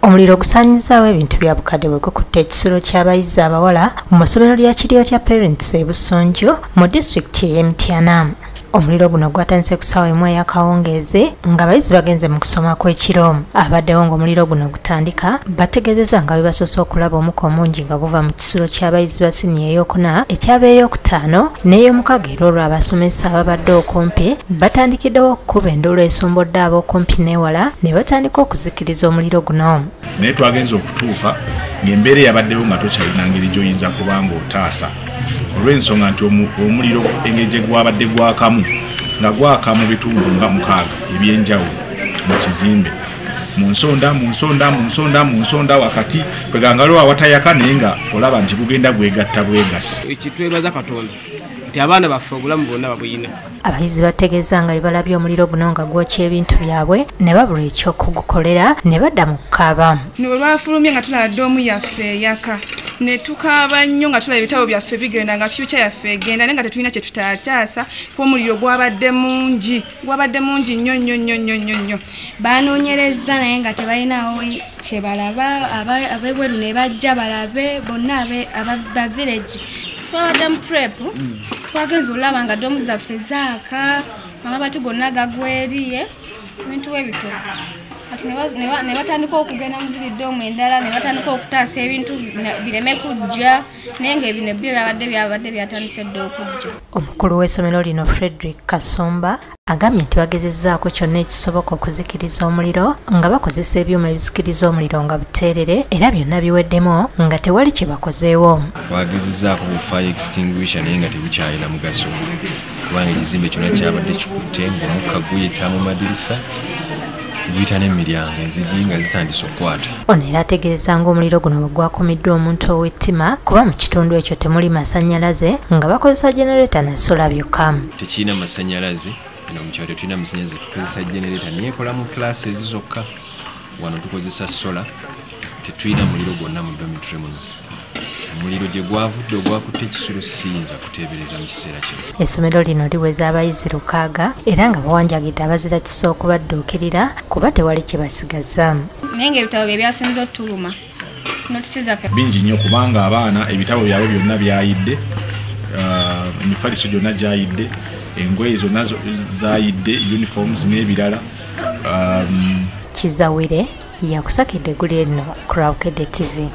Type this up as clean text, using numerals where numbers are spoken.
Omuliro gusaanyizaawo ebintu bya bukadde bwe gukutte ekisulo ky'abayizi abawala mu ssomero lya Kiryo kya Parents e Busonjo mu disitulikiti y'e Mityana. Omuliro guno gwatandise ku ssaawa 1 ey'akawungeezi ng'abayizi bagenze mu kusoma kw'ekiro. Abaddewo ng'omuliro guno gutandika bategeezezza nga bebasoose okulaba omukka omungi nga guva mu kisulo ky'abayizi ba siniya ey'okuna ekyaba ey'okutaano n'ey'omukaga era olwo abasomesa ababadde okumpi batandikiddewo okukuba enduulu esombodde ab'okumpi n'ewala ne batandika okuzikiriza omuliro guno. Naye twagenza okutuuka ng'embeera eyabaddewo nga tokyalina ngeri gy'oyinza kubanga otaasa olw'ensonga nti omuliro engeri gye gwabadde gwakamu nga gwaka mu bitundu nga 6 ebyenjawulo mu kizimbe mu nsonda wakati kwegangalo awatayaka naye nga olaba nti bugenda bwegatta bwegasi. Ekitwebaza Katonda nti abaana baffe obulamu bwonna babuyina. Abayizi bategeeza nga bebalabye omuliro guno nga gwokya ebintu byabwe ne babula ekyokugukolera ne badda mu kukaaba. Bwe bafulumye nga tulaba ddoomu yaffe eyaka ne tukaaba nnyo nga tulaba ebitabo byaffe bigenda nga future yaffe egenda naye nga tetulina kye tutataasa kuba omuliro gwabadde mungi nnyo. Banoonyereza naye nga tebalinawo kye balaba ab'ebweru ne bajja balabe bonna aba village. Twabadde mu prep twagenza olaba nga ddoomu zaffe zaaka amabati gonna gagweriye ebintu webito ne batandika okugenda mu ziri ddoomu endala ne batandika okutaasa ebintu bireme kujja naye nga ebino byo byabadde byatandise dde okujja. Omukulu w'essomero lino Frederick Kasumba agambye nti bagezezzaako kyonna ekisoboka okuzikiriza omuliro nga bakozesa ebyuma ebizikiriza omuliro nga buteerere era byonna biweddemu nga tewali kye bakozeewo. Bagezezzaako bu fire extinguisher naye nga tebukyalina mugaso kubanga ekizimbe kyonna kyabadde kikutte ng'omukka guyita mu madirisa guyita n'emiryango enzigi nga zitandise okukwata. Ono era ategeeza ng'omuliro guno bwe gwakumiddwa omuntu ow'ettima kuba mu kitundu ekyo temuli masannyalaze nga bakozesa generator na sola byokka. Tekirina masannyalaze eno mu kyalo tulina masannyalaze tukozesa generator naye ekola mu kilaasi ezizokka wano tukozesa sola tetulina muliro gwonna mu dormitory muno. Omuliro gye gwavudde ogwakutte ekisulo siyinza kuteebereza mu kiseera kino. Essomero lino liweza abayizi 600 era nga bawanjagidde abazira kisa okubadduukirira kuba tewali kye basigaza. Naye ng'ebitabo bye byasinze otuluma notisiza bingi nnyo kubanga abaana ebitabo byabwe byonna byayidde, emifaliso gyonna gyayidde, engoye zonna zaayidde, uniforms n'ebirala. Kizawire yakusakidde eggulu lino ku Rawukedde TV.